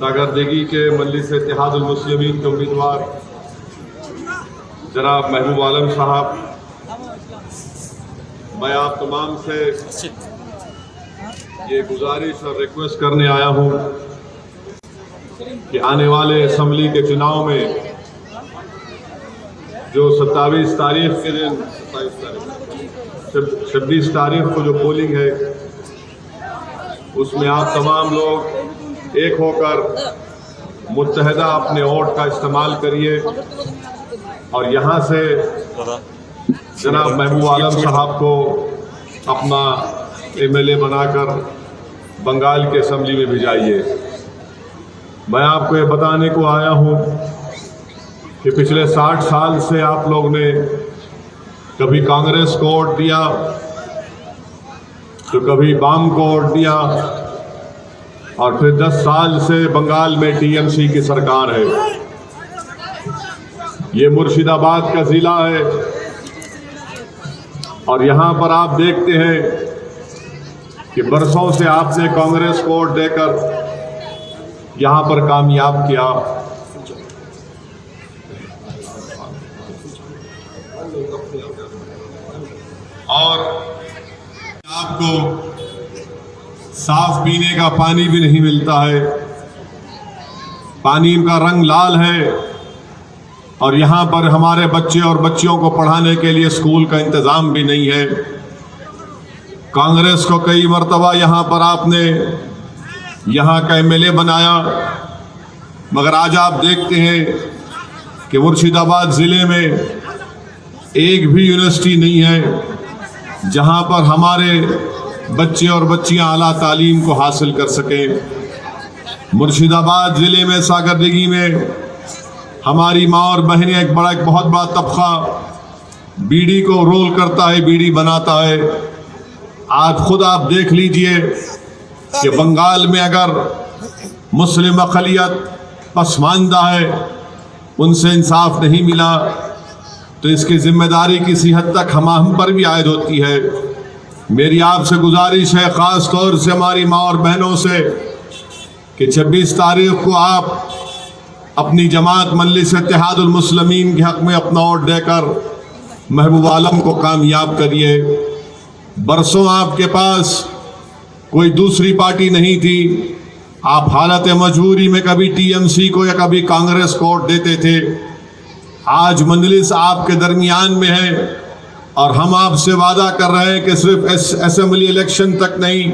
सागरदेगी के मजलिस इत्तेहादुल मुस्लिमीन के उम्मीदवार जनाब महबूब आलम साहब, मैं आप तमाम से ये गुजारिश और रिक्वेस्ट करने आया हूँ कि आने वाले असम्बली के चुनाव में जो 27 तारीख के दिन 26 तारीख को जो पोलिंग है उसमें आप तमाम लोग एक होकर मुत्तहदा अपने वोट का इस्तेमाल करिए और यहाँ से जनाब महबूब आलम साहब को अपना MLA बनाकर बंगाल के असम्बली में भिजाइए। मैं आपको ये बताने को आया हूँ कि पिछले 60 साल से आप लोग ने कभी कांग्रेस को वोट दिया तो कभी वाम को वोट दिया और फिर 10 साल से बंगाल में TMC की सरकार है। ये मुर्शिदाबाद का जिला है और यहाँ पर आप देखते हैं कि बरसों से आपने कांग्रेस को वोट देकर यहाँ पर कामयाब किया। और आपको साफ पीने का पानी भी नहीं मिलता है, पानी का रंग लाल है और यहाँ पर हमारे बच्चे और बच्चियों को पढ़ाने के लिए स्कूल का इंतज़ाम भी नहीं है। कांग्रेस को कई मर्तबा यहाँ पर आपने यहाँ का MLA बनाया, मगर आज आप देखते हैं कि मुर्शिदाबाद ज़िले में एक भी यूनिवर्सिटी नहीं है जहाँ पर हमारे बच्चे और बच्चियाँ आला तालीम को हासिल कर सकें। मुर्शिदाबाद ज़िले में सागरदेगी में हमारी माँ और बहनें एक बहुत बड़ा तबका बीड़ी को रोल करता है, बीड़ी बनाता है। आज खुद आप देख लीजिए कि बंगाल में अगर मुस्लिम अक़लियत पसमानदा है, उनसे इंसाफ नहीं मिला तो इसकी जिम्मेदारी किसी हद तक हम पर भी आयद होती है। मेरी आपसे गुजारिश है, ख़ास तौर से हमारी माँ और बहनों से, कि 26 तारीख को आप अपनी जमात मजलिस इत्तेहादुल मुस्लिमीन के हक़ में अपना वोट देकर महबूब आलम को कामयाब करिए। बरसों आपके पास कोई दूसरी पार्टी नहीं थी, आप हालत मजबूरी में कभी TMC को या कभी कांग्रेस को वोट देते थे। आज मजलिस आपके दरमियान में है और हम आपसे वादा कर रहे हैं कि सिर्फ असेंबली इलेक्शन तक नहीं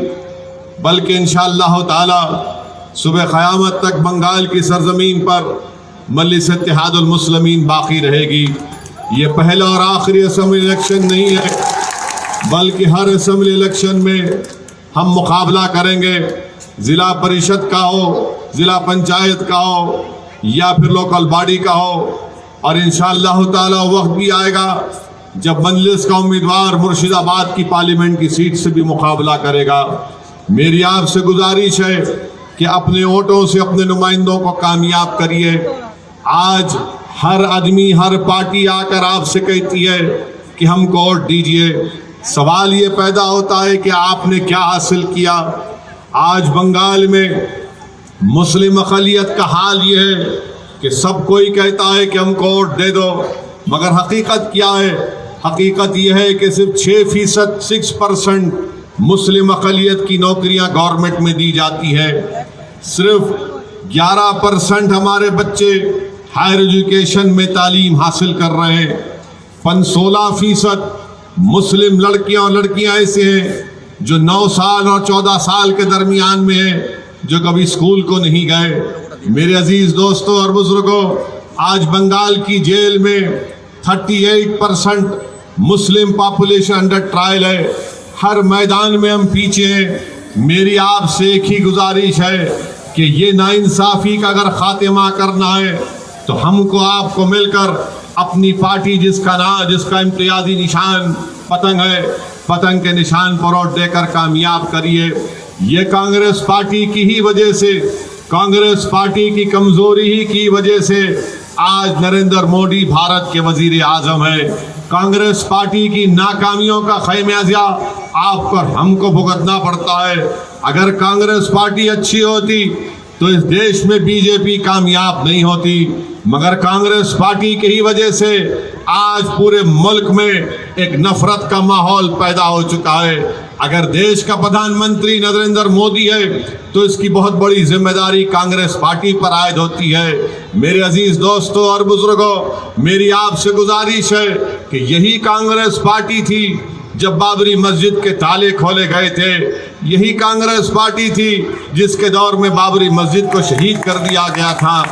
बल्कि इंशाअल्लाह ताला सुबह क़यामत तक बंगाल की सरजमीन पर मजलिस इत्तेहादुल मुस्लिमीन बाकी रहेगी। ये पहला और आखिरी असेंबली इलेक्शन नहीं है, बल्कि हर असेंबली इलेक्शन में हम मुकाबला करेंगे। ज़िला परिषद का हो, ज़िला पंचायत का हो या फिर लोकल बॉडी का हो, और इंशाअल्लाह ताला वक्त भी आएगा जब मजलिस का उम्मीदवार मुर्शिदाबाद की पार्लियामेंट की सीट से भी मुकाबला करेगा। मेरी आपसे गुजारिश है कि अपने वोटों से अपने नुमाइंदों को कामयाब करिए। आज हर आदमी, हर पार्टी आकर आपसे कहती है कि हमको वोट दीजिए। सवाल ये पैदा होता है कि आपने क्या हासिल किया। आज बंगाल में मुस्लिम अक़लियत का हाल ये है कि सब कोई कहता है कि हमको वोट दे दो, मगर हकीकत क्या है? हकीकत यह है कि सिर्फ 6% मुस्लिम अक़लियत की नौकरियां गवर्नमेंट में दी जाती है। सिर्फ 11% हमारे बच्चे हायर एजुकेशन में तालीम हासिल कर रहे हैं। 16% मुस्लिम लड़कियां और लड़कियां ऐसे हैं जो 9 साल और 14 साल के दरमियान में हैं, जो कभी स्कूल को नहीं गए। मेरे अजीज दोस्तों और बुजुर्गों, आज बंगाल की जेल में 38% मुस्लिम पॉपुलेशन अंडर ट्रायल है। हर मैदान में हम पीछे हैं। मेरी आपसे एक ही गुजारिश है कि ये नाइंसाफ़ी का अगर ख़ात्मा करना है तो हमको आपको मिलकर अपनी पार्टी जिसका इम्तियाजी निशान पतंग है, पतंग के निशान पर वोट देकर कामयाब करिए। ये कांग्रेस पार्टी की ही वजह से, कांग्रेस पार्टी की कमज़ोरी ही की वजह से आज नरेंद्र मोदी भारत के वजीर आज़म है। कांग्रेस पार्टी की नाकामियों का खमियाजा आप पर हमको भुगतना पड़ता है। अगर कांग्रेस पार्टी अच्छी होती तो इस देश में बीजेपी कामयाब नहीं होती, मगर कांग्रेस पार्टी की ही वजह से आज पूरे मुल्क में एक नफरत का माहौल पैदा हो चुका है। अगर देश का प्रधानमंत्री नरेंद्र मोदी है तो इसकी बहुत बड़ी जिम्मेदारी कांग्रेस पार्टी पर आयद होती है। मेरे अजीज दोस्तों और बुजुर्गों, मेरी आपसे गुजारिश है कि यही कांग्रेस पार्टी थी जब बाबरी मस्जिद के ताले खोले गए थे, यही कांग्रेस पार्टी थी जिसके दौर में बाबरी मस्जिद को शहीद कर दिया गया था,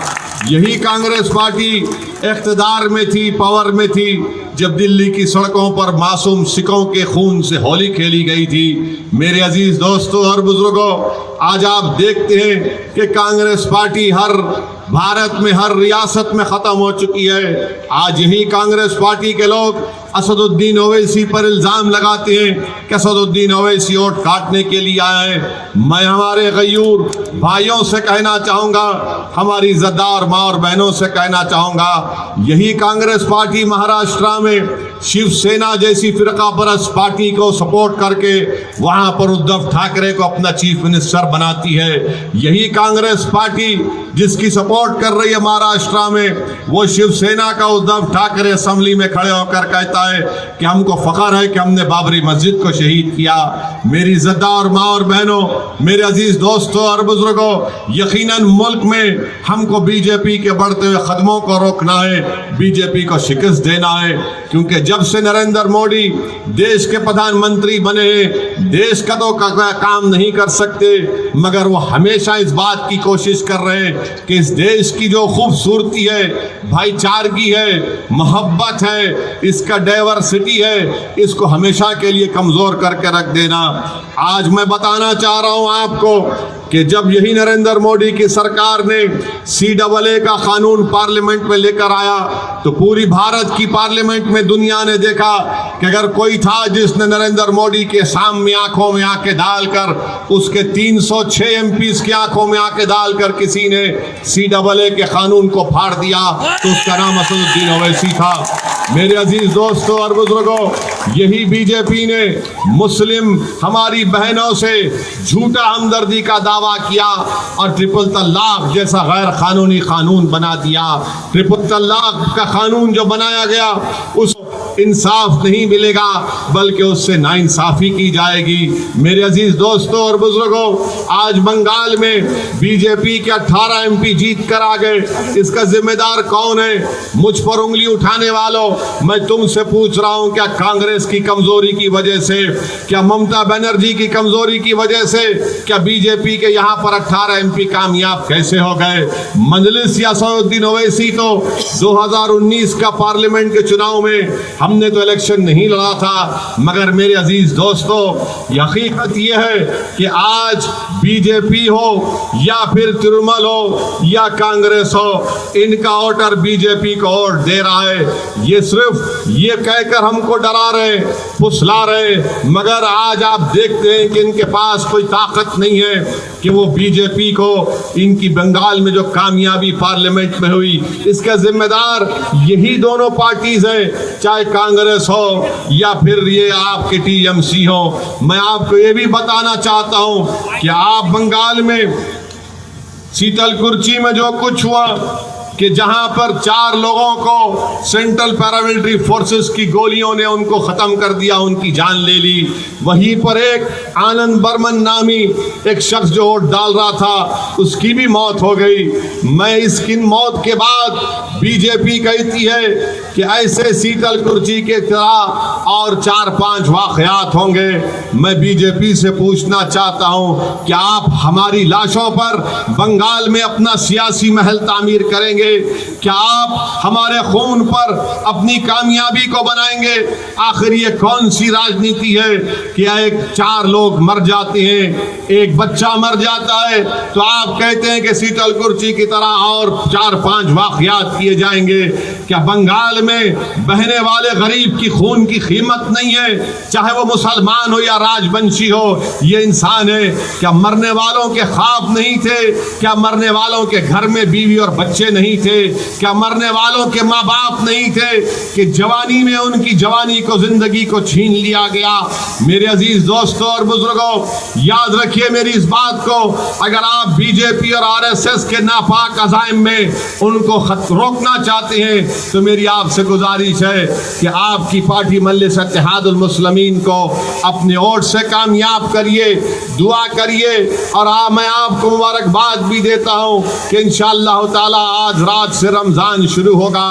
यही कांग्रेस पार्टी इख्तिदार में थी, पावर में थी जब दिल्ली की सड़कों पर मासूम सिखों के खून से होली खेली गई थी। मेरे अजीज दोस्तों और बुजुर्गों, आज आप देखते हैं कि कांग्रेस पार्टी हर भारत में हर रियासत में ख़त्म हो चुकी है। आज यही कांग्रेस पार्टी के लोग असदुद्दीन ओवैसी पर इल्ज़ाम लगाते हैं कि असदुद्दीन ओवैसी वोट काटने के लिए आए हैं। मैं हमारे गयूर भाइयों से कहना चाहूँगा, हमारी ज़द्दार माँ और बहनों से कहना चाहूँगा, यही कांग्रेस पार्टी महाराष्ट्र में शिवसेना जैसी फिरका परस्त पार्टी को सपोर्ट करके वहाँ पर उद्धव ठाकरे को अपना चीफ मिनिस्टर बनाती है। यही कांग्रेस पार्टी जिसकी सपोर्ट कर रही है महाराष्ट्र में, वो शिवसेना का उद्धव ठाकरे असेंबली में खड़े होकर कहता है कि हमको फख्र है कि हमने बाबरी मस्जिद को शहीद किया। मेरी ज़द्दार माँ और बहनों, मेरे अजीज दोस्तों और बुजुर्गों, यकीनन मुल्क में हमको बीजेपी के बढ़ते हुए कदमों को रोकना है, बीजेपी को शिकस्त देना है, क्योंकि जब से नरेंद्र मोदी देश के प्रधानमंत्री बने, देश का तो काम नहीं कर सकते, मगर वो हमेशा इस बात की कोशिश कर रहे हैं कि इस देश की जो खूबसूरती है, भाईचारगी है, मोहब्बत है, इसका डाइवर्सिटी है, इसको हमेशा के लिए कमज़ोर करके रख देना। आज मैं बताना चाह रहा हूँ आपको कि जब यही नरेंद्र मोदी की सरकार ने CAA का कानून पार्लियामेंट में लेकर आया तो पूरी भारत की पार्लियामेंट में दुनिया ने देखा कि अगर कोई था जिसने नरेंद्र मोदी के सामने आंखों में आंखें डालकर उसके 306 MPs की आंखों में आंखें डालकर किसी ने CAA के कानून को फाड़ दिया तो उसका नाम असदुद्दीन ओवैसी था। मेरे अजीज दोस्तों और बुजुर्गों, यही बीजेपी ने मुस्लिम हमारी बहनों से झूठा हमदर्दी का दावा किया और ट्रिपल तलाक जैसा गैर कानूनी कानून बना दिया। ट्रिपल तलाक का कानून जो बनाया गया उस इंसाफ नहीं मिलेगा बल्कि उससे नाइंसाफी की जाएगी। मेरे अजीज दोस्तों और बुजुर्गों, आज बंगाल में बीजेपी के 18 MP जीत कर आ गए, इसका जिम्मेदार कौन है? मुझ पर उंगली उठाने वालों, मैं तुमसे पूछ रहा हूं, क्या कांग्रेस की कमजोरी की वजह से, क्या ममता बनर्जी की कमजोरी की वजह से, क्या बीजेपी के यहाँ पर 18 MP कामयाब कैसे हो गए? मजलिस या असदुद्दीन ओवैसी तो 2019 का पार्लियामेंट के चुनाव में हमने तो इलेक्शन नहीं लड़ा था, मगर मेरे अजीज दोस्तों, हकीकत यह है कि आज बीजेपी हो या फिर तृणमूल हो या कांग्रेस हो, इनका वोटर बीजेपी को वोट दे रहा है। ये सिर्फ ये कहकर हमको डरा रहे, फुसला रहे, मगर आज आप देखते हैं कि इनके पास कोई ताकत नहीं है कि वो बीजेपी को, इनकी बंगाल में जो कामयाबी पार्लियामेंट में हुई, इसका जिम्मेदार यही दोनों पार्टीज है, चाहे कांग्रेस हो या फिर ये आपके TMC हो। मैं आपको ये भी बताना चाहता हूं कि आप बंगाल में शीतलकुची में जो कुछ हुआ कि जहां पर 4 लोगों को सेंट्रल पैरामिलिट्री फोर्सेस की गोलियों ने उनको ख़त्म कर दिया, उनकी जान ले ली, वहीं पर एक आनंद बर्मन नामी एक शख्स जो वोट डाल रहा था उसकी भी मौत हो गई। मैं इसकी मौत के बाद बीजेपी कहती है कि ऐसे शीतलकुची के तरह और 4-5 वाक़यात होंगे। मैं बीजेपी से पूछना चाहता हूं, क्या आप हमारी लाशों पर बंगाल में अपना सियासी महल तामीर करेंगे? क्या आप हमारे खून पर अपनी कामयाबी को बनाएंगे? आखिर ये कौन सी राजनीति है कि एक 4 लोग मर जाते हैं, एक बच्चा मर जाता है तो आप कहते हैं कि शीतलकुची की तरह और 4-5 वाक़यात किए जाएंगे? क्या बंगाल में बहने वाले गरीब की खून की कीमत नहीं है, चाहे वो मुसलमान हो या राजवंशी हो? ये इंसान है। क्या मरने वालों के ख्वाब नहीं थे? क्या मरने वालों के घर में बीवी और बच्चे नहीं नहीं थे? क्या मरने वालों के माँ बाप नहीं थे कि जवानी में उनकी जवानी को, जिंदगी को छीन लिया गया? मेरे अजीज दोस्तों और बुजुर्गों, याद रखिए मेरी इस बात को, अगर आप बीजेपी और आरएसएस के नापाक अज़ाइम में उनको रोकना चाहते हैं तो मेरी आपसे गुजारिश है कि आपकी पार्टी मजलिस इत्तेहादुल मुस्लिमीन को अपने वोट से कामयाब करिए, दुआ करिए। और मैं आपको मुबारकबाद भी देता हूँ कि इंशाअल्लाह ताला आज रात से रमज़ान शुरू होगा।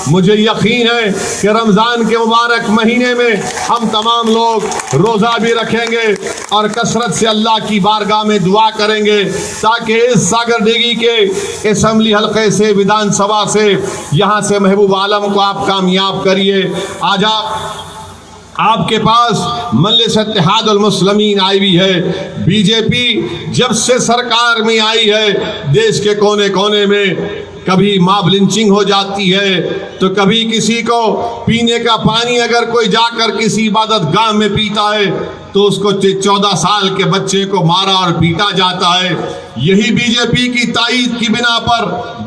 मुझे यकीन है कि रमज़ान के मुबारक महीने में हम तमाम लोग रोज़ा भी रखेंगे और कसरत से अल्लाह की बारगाह में दुआ करेंगे ताकि इस सागरदिघी के असम्बली हल्के से, विधानसभा से, यहाँ से महबूब आलम को आप कामयाब करिए। आज आपके पास मजलिस इत्तेहादुल मुस्लिमीन आई हुई है। बीजेपी जब से सरकार में आई है, देश के कोने कोने में कभी मॉब लिंचिंग हो जाती है, तो कभी किसी को पीने का पानी अगर कोई जाकर किसी इबादत गाह में पीता है तो उसको 14 साल के बच्चे को मारा और पीटा जाता है। यही बीजेपी की ताईद की बिना पर,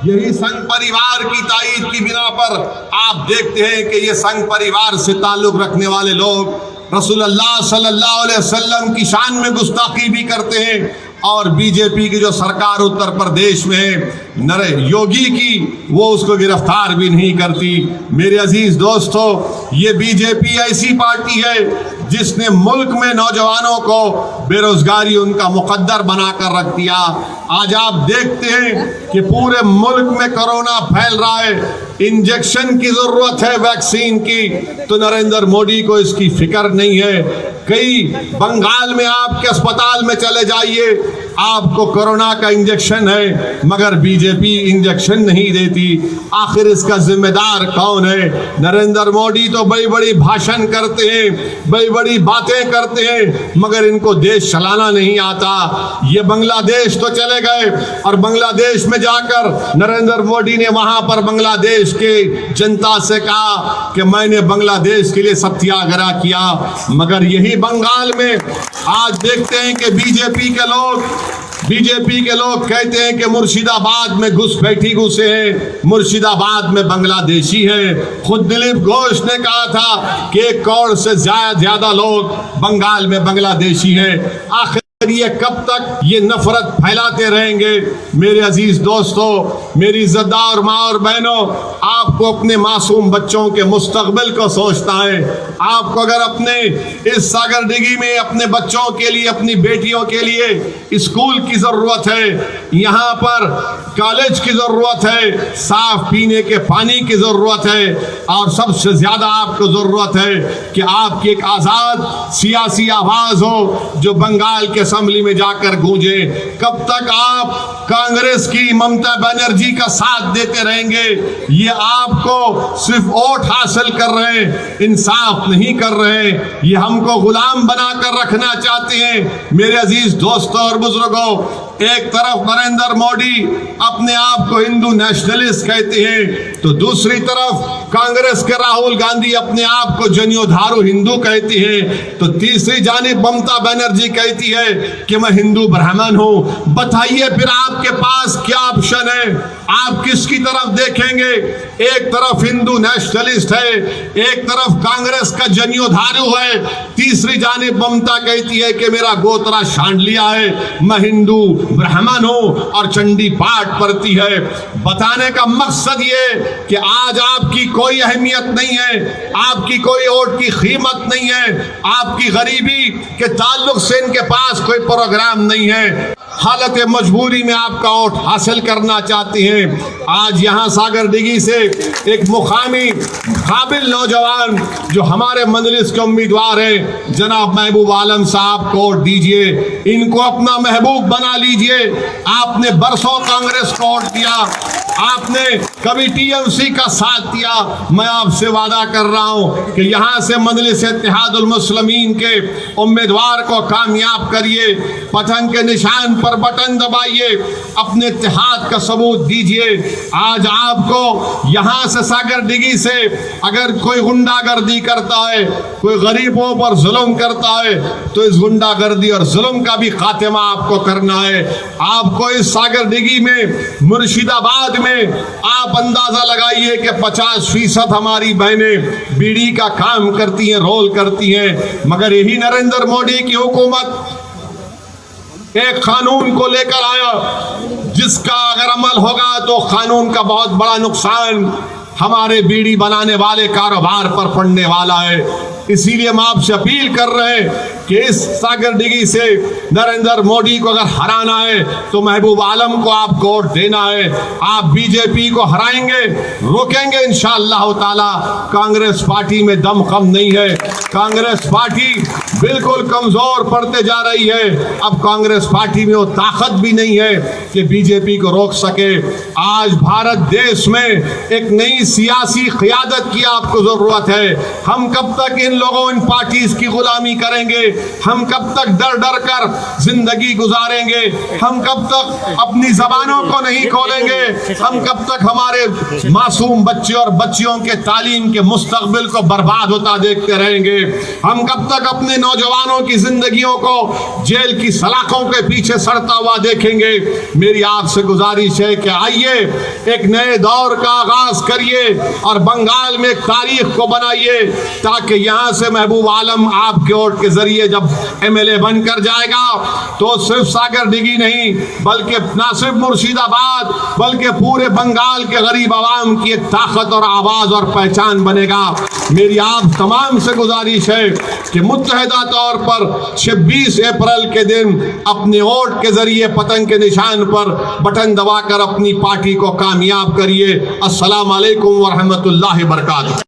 यही संघ परिवार की ताईद की बिना पर आप देखते हैं कि ये संघ परिवार से ताल्लुक़ रखने वाले लोग रसूलुल्लाह सल्लल्लाहु अलैहि वसल्लम की शान में गुस्ताखी भी करते हैं। और बीजेपी की जो सरकार उत्तर प्रदेश में है नरे योगी की, वो उसको गिरफ्तार भी नहीं करती। मेरे अजीज दोस्तों, ये बीजेपी ऐसी पार्टी है जिसने मुल्क में नौजवानों को बेरोजगारी उनका मुकद्दर बनाकर रख दिया। आज आप देखते हैं कि पूरे मुल्क में कोरोना फैल रहा है, इंजेक्शन की जरूरत है वैक्सीन की, तो नरेंद्र मोदी को इसकी फिक्र नहीं है। कई बंगाल में आपके अस्पताल में चले जाइए, आपको कोरोना का इंजेक्शन है मगर बीजेपी इंजेक्शन नहीं देती। आखिर इसका जिम्मेदार कौन है? नरेंद्र मोदी तो बड़ी बड़ी भाषण करते हैं, बड़ी बड़ी बातें करते हैं, मगर इनको देश चलाना नहीं आता। ये बांग्लादेश तो चले गए और बांग्लादेश में जाकर नरेंद्र मोदी ने वहां पर बांग्लादेश के जनता से कहा कि मैंने बांग्लादेश के लिए सत्याग्रह किया, मगर यही बंगाल में आज देखते हैं कि बीजेपी के लोग कहते हैं कि मुर्शिदाबाद में घुसपैठी घुसे हैं, मुर्शिदाबाद में बांग्लादेशी हैं। खुद दिलीप घोष ने कहा था कि 1 करोड़ से ज्यादा लोग बंगाल में बांग्लादेशी हैं। आखिर ये कब तक ये नफरत फैलाते रहेंगे? मेरे अजीज दोस्तों, मेरी इज्जतदार माँ और बहनों, आपको अपने मासूम बच्चों के मुस्तकबिल को सोचना है। आपको अगर अपने इस सागरदिघी में अपने बच्चों के लिए, अपनी बेटियों के लिए स्कूल की जरूरत है, यहाँ पर कॉलेज की जरूरत है, साफ पीने के पानी की जरूरत है, और सबसे ज्यादा आपको जरूरत है कि आपकी एक आजाद सियासी आवाज हो जो बंगाल के असेंबली में जाकर गूंजे। कब तक आप कांग्रेस की ममता बनर्जी का साथ देते रहेंगे? ये आपको सिर्फ वोट हासिल कर रहे हैं, इंसाफ नहीं कर रहे, ये हमको गुलाम बनाकर रखना चाहते हैं। मेरे अजीज दोस्तों और बुजुर्गों, एक तरफ नरेंद्र मोदी अपने आप को हिंदू नेशनलिस्ट कहते हैं, तो दूसरी तरफ कांग्रेस के राहुल गांधी अपने आप को जनियोधारू हिंदू कहती हैं, तो तीसरी जानिब ममता बनर्जी कहती है कि मैं हिंदू ब्राह्मण हूं। बताइए फिर आपके पास क्या ऑप्शन है? आप किसकी तरफ देखेंगे? एक तरफ हिंदू नेशनलिस्ट है, एक तरफ कांग्रेस का जनियोधारू है, तीसरी जानिब ममता कहती है कि मेरा गोत्रा छांट लिया है, मैं हिंदू ब्राह्मण हूं और चंडी पाठ पढ़ती है। बताने का मकसद ये कि आज आपकी कोई अहमियत नहीं है, आपकी कोई वोट की कीमत नहीं है, आपकी गरीबी के ताल्लुक से इनके पास कोई प्रोग्राम नहीं है। हालत मजबूरी में आपका वोट हासिल करना चाहती हैं। आज यहाँ सागरदिघी से एक मुकामी काबिल नौजवान जो हमारे मजलिस के उम्मीदवार हैं, जनाब महबूब आलम साहब को वोट दीजिए, इनको अपना महबूब बना लीजिए। आपने बरसों कांग्रेस को वोट दिया, आपने कभी टीएमसी का साथ दिया। मैं आपसे वादा कर रहा हूं कि यहाँ से मजलिस इत्तेहादुल मुस्लिमीन के उम्मीदवार को कामयाब करिए, पतन के निशान पर बटन दबाइए, अपने इत्तेहाद का सबूत दीजिए। आज आपको यहाँ से सागरदिघी से अगर कोई गुंडागर्दी करता है, कोई गरीबों पर जुल्म करता है तो इस गुंडागर्दी और जुल्म का भी खात्मा आपको करना है। आपको इस सागरदिघी में, मुर्शिदाबाद में आप अंदाजा लगाइए कि 50% हमारी बहनें बीड़ी का काम करती हैं, रोल करती हैं, मगर यही नरेंद्र मोदी की हुकूमत एक कानून को लेकर आया जिसका अगर अमल होगा तो कानून का बहुत बड़ा नुकसान हमारे बीड़ी बनाने वाले कारोबार पर पड़ने वाला है। इसीलिए हम आपसे अपील कर रहे हैं कि इस सागरदिघी से नरेंद्र मोदी को अगर हराना है तो महबूब आलम को आप वोट देना है। आप बीजेपी को हराएंगे, रोकेंगे इंशाअल्लाह ताला। कांग्रेस पार्टी में दम कम नहीं है, कांग्रेस पार्टी बिल्कुल कमजोर पड़ते जा रही है। अब कांग्रेस पार्टी में वो ताकत भी नहीं है कि बीजेपी को रोक सके। आज भारत देश में एक नई सियासी क़यादत की आपको जरूरत है। हम कब तक इन लोगों, इन पार्टीज की गुलामी करेंगे? हम कब तक डर डर कर जिंदगी गुजारेंगे? हम कब तक अपनी जबानों को नहीं खोलेंगे? हम कब तक हमारे मासूम बच्चे और बच्चियों के तालीम के मुस्तकबिल को बर्बाद होता देखते रहेंगे? हम कब तक अपने नौजवानों की जिंदगियों को जेल की सलाखों के पीछे सड़ता हुआ देखेंगे? मेरी आपसे गुजारिश है कि आइए एक नए दौर का आगाज करिए और बंगाल में एक तारीख को बनाइए, ताकि यहाँ से महबूब आलम आपके वोट के जरिए जब एमएलए बनकर जाएगा तो सिर्फ सागरदिघी नहीं बल्कि ना सिर्फ मुर्शिदाबाद बल्कि पूरे बंगाल के गरीब आवाम की एक ताकत और आवाज और पहचान बनेगा। मेरी आप तमाम से गुजारिश है कि मुत्तहिदा तौर पर 26 अप्रैल के दिन अपने वोट के जरिए पतंग के निशान पर बटन दबाकर अपनी पार्टी को कामयाब करिए। अस्सलाम वालेकुम व रहमतुल्लाहि व बरकातहू।